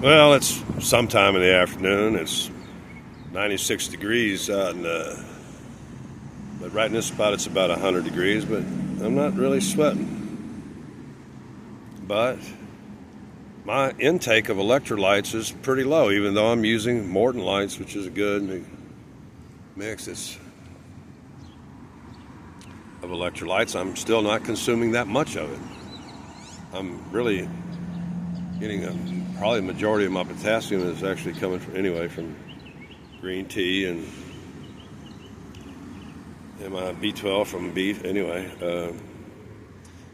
Well, it's sometime in the afternoon. It's 96 degrees out, but right in this spot it's about 100 degrees. But I'm not really sweating. But my intake of electrolytes is pretty low, even though I'm using Morton lights, which is a good mix. It's of electrolytes. I'm still not consuming that much of it. I'm really getting probably the majority of my potassium is actually coming from green tea and my B12 from beef. Anyway,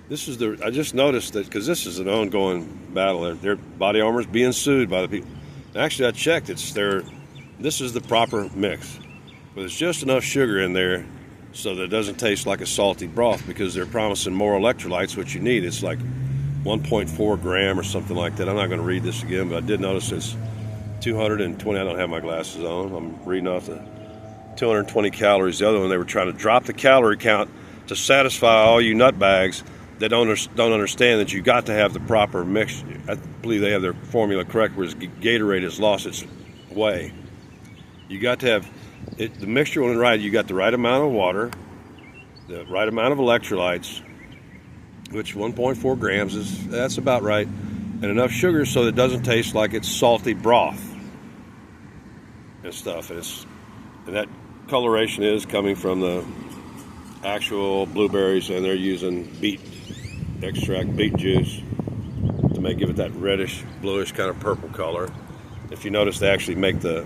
I just noticed that because this is an ongoing battle. Their Body Armor's being sued by the people. Actually, I checked. This is the proper mix, but there's just enough sugar in there so that it doesn't taste like a salty broth, because they're promising more electrolytes, which you need. It's like 1.4 gram or something like that. I'm not going to read this again, but I did notice it's 220. I don't have my glasses on. I'm reading off the 220 calories. The other one, they were trying to drop the calorie count to satisfy all you nutbags that don't understand that you got to have the proper mix. I believe they have their formula correct, whereas Gatorade has lost its way. You got to have it, the mixture when right. You got the right amount of water, the right amount of electrolytes, which 1.4 grams that's about right, and enough sugar so that it doesn't taste like it's salty broth and stuff. And that coloration is coming from the actual blueberries, and they're using beet extract, beet juice, to give it that reddish, bluish kind of purple color. If you notice, they actually make the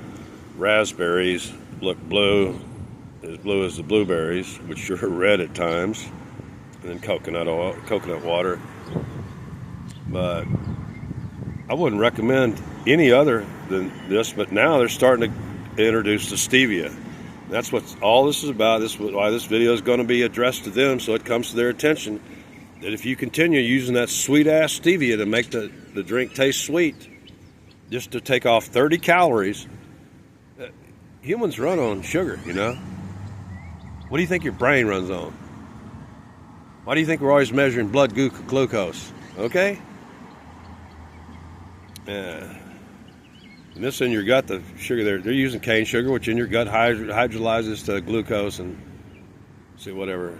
raspberries look blue as the blueberries, which are red at times, and then coconut water. But I wouldn't recommend any other than this. But now they're starting to introduce the stevia. That's what all this is about. This is why this video is going to be addressed to them, so it comes to their attention that if you continue using that sweet-ass stevia to make the drink taste sweet, just to take off 30 calories, humans run on sugar, you know? What do you think your brain runs on? Why do you think we're always measuring blood glucose? Okay? And this in your gut, the sugar they're using cane sugar, which in your gut hydrolyzes to glucose and whatever.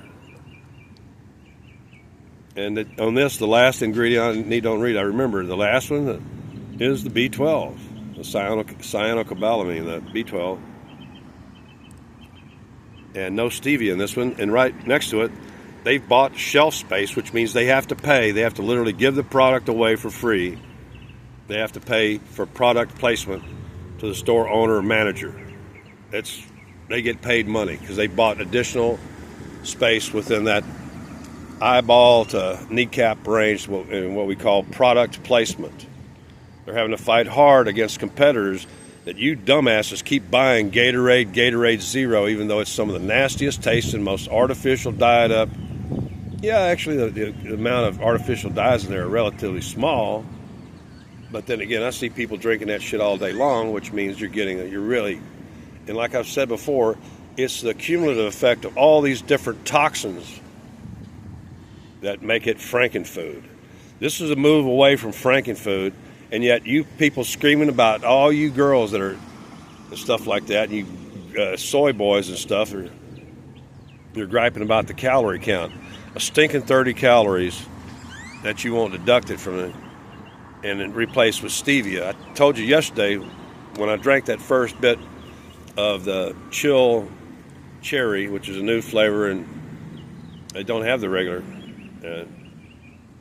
And on this, the last ingredient don't read. I remember the last one is the B12, the cyanocobalamin, the B12, and no stevia in this one. And right next to it, they've bought shelf space, which means they have to pay. They have to literally give the product away for free. They have to pay for product placement to the store owner or manager. They get paid money because they bought additional space within that eyeball to kneecap range in what we call product placement. They're having to fight hard against competitors that you dumbasses keep buying Gatorade Zero, even though it's some of the nastiest tasting, most artificial dyed up. Yeah, actually the amount of artificial dyes in there are relatively small. But then again, I see people drinking that shit all day long, which means and like I've said before, it's the cumulative effect of all these different toxins that make it frankenfood. This is a move away from frankenfood, and yet you people screaming about all you girls that are and stuff like that, and you soy boys and stuff, you're griping about the calorie count. A stinking 30 calories that you won't deduct it from it and then replace with stevia. I told you yesterday when I drank that first bit of the chill cherry, which is a new flavor, and they don't have the regular.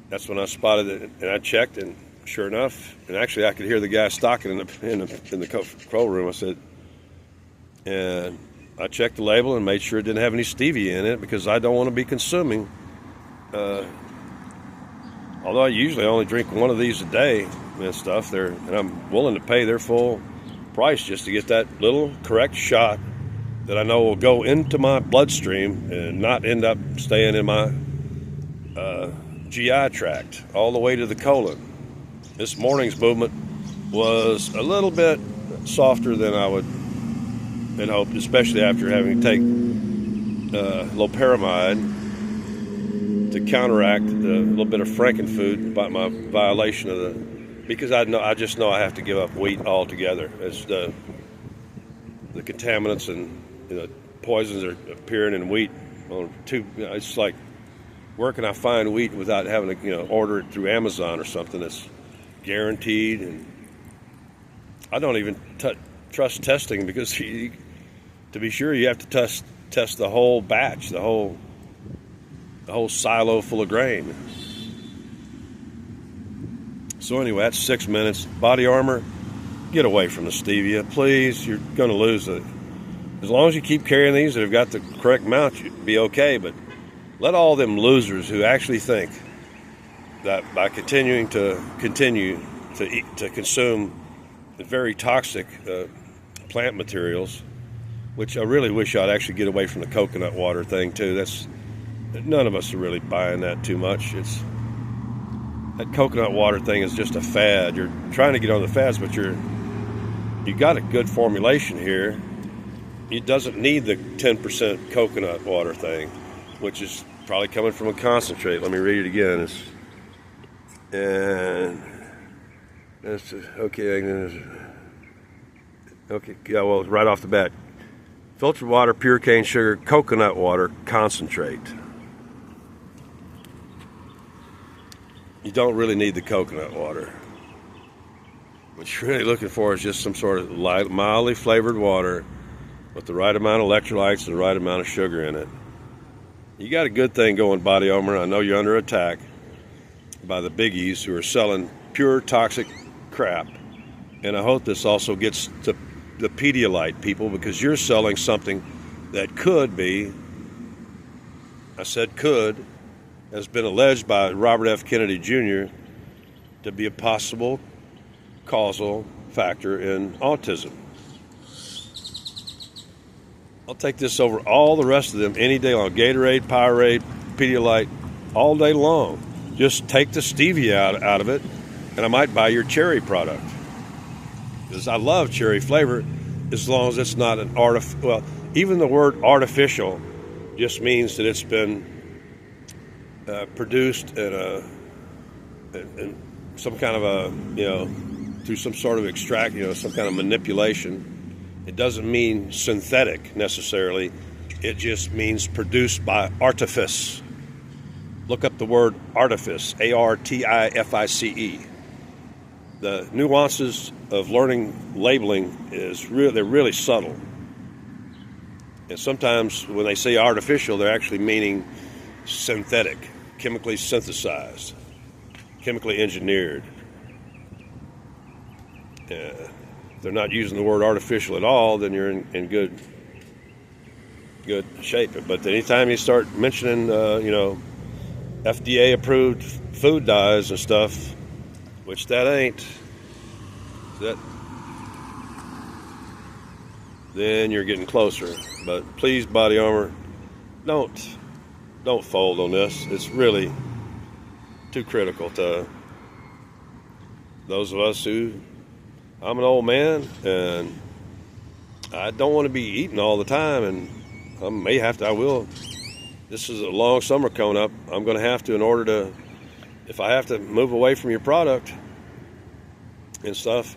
That's when I spotted it, and I checked, and sure enough, and actually I could hear the guy stocking in the control room. I said, and I checked the label and made sure it didn't have any stevia in it, because I don't want to be consuming. Although I usually only drink one of these a day and stuff, and I'm willing to pay their full price just to get that little correct shot that I know will go into my bloodstream and not end up staying in my GI tract all the way to the colon. This morning's movement was a little bit softer than I would have hoped, especially after having to take loperamide to counteract the little bit of frankenfood by my violation of the because I just know I have to give up wheat altogether. It's the contaminants and poisons are appearing in wheat. It's like, where can I find wheat without having to order it through Amazon or something that's guaranteed? And I don't even trust testing, because to be sure you have to test the whole batch, the whole silo full of grain. So anyway, that's 6 minutes. Body Armor, get away from the stevia, please. You're going to lose it. As long as you keep carrying these that have got the correct amount, you'll be okay. But let all them losers who actually think that by continuing to consume the very toxic plant materials, which I really wish I'd actually get away from the coconut water thing too. None of us are really buying that too much. That coconut water thing is just a fad. You're trying to get on the fads, but you got a good formulation here. It doesn't need the 10% coconut water thing, which is probably coming from a concentrate. Let me read it again. Right off the bat. Filtered water, pure cane sugar, coconut water, concentrate. You don't really need the coconut water. What you're really looking for is just some sort of mildly flavored water with the right amount of electrolytes and the right amount of sugar in it. You got a good thing going, Body Armor. I know you're under attack by the biggies who are selling pure toxic crap. And I hope this also gets to the Pedialyte people, because you're selling something that could be, I said could, has been alleged by Robert F. Kennedy Jr. to be a possible causal factor in autism. I'll take this over all the rest of them any day long. Gatorade, Powerade, Pedialyte, all day long. Just take the stevia out of it, and I might buy your cherry product. Because I love cherry flavor, as long as it's not an even the word artificial just means that it's been produced in some kind of through some sort of extract, some kind of manipulation. It doesn't mean synthetic necessarily. It just means produced by artifice. Look up the word artifice, ARTIFICE. The nuances of learning labeling they're really subtle. And sometimes when they say artificial, they're actually meaning synthetic, chemically synthesized, chemically engineered. If they're not using the word artificial at all, then you're in good shape. But anytime you start mentioning, FDA approved food dyes and stuff, which that ain't, then you're getting closer. But please, Body Armor, don't fold on this. It's really too critical to those of us who, I'm an old man and I don't want to be eating all the time, and I will. This is a long summer coming up. I'm going to have to, if I have to move away from your product and stuff,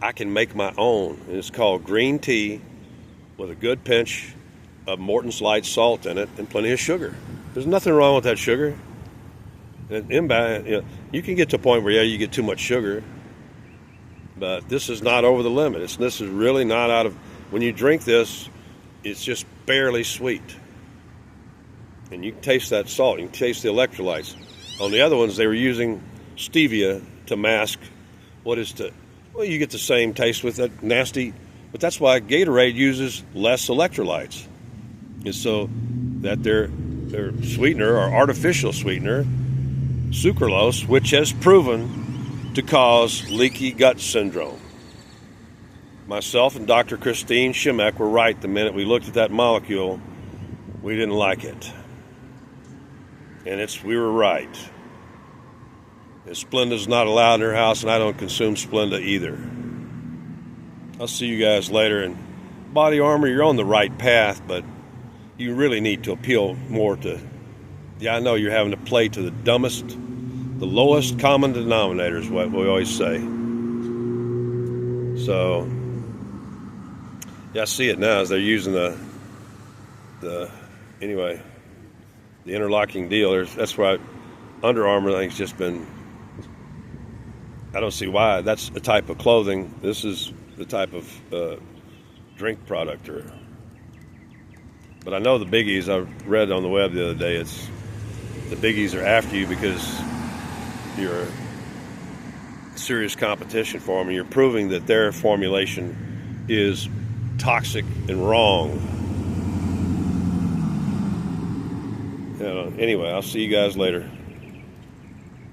I can make my own. And it's called green tea with a good pinch of Morton's Light salt in it and plenty of sugar. There's nothing wrong with that sugar. And you can get to a point where you get too much sugar, but this is not over the limit. This is really not out of. When you drink this, it's just barely sweet, and you can taste that salt. You can taste the electrolytes. On the other ones, they were using stevia to mask you get the same taste with that nasty. But that's why Gatorade uses less electrolytes, and so that their sweetener or artificial sweetener, sucralose, which has proven to cause leaky gut syndrome. Myself and Dr. Christine Shimek were right the minute we looked at that molecule. We didn't like it. And we were right. And Splenda's not allowed in her house, and I don't consume Splenda either. I'll see you guys later. And Body Armor, you're on the right path, but you really need to appeal more to. I know you're having to play to the dumbest the lowest common denominator is what we always say. So, yeah, I see it now as they're using the interlocking deal. That's why Under Armour thing's just been. I don't see why. That's a type of clothing. This is the type of drink product. But I know the biggies. I read on the web the other day. The biggies are after you because you're serious competition for them, and you're proving that their formulation is toxic and wrong. Anyway, I'll see you guys later.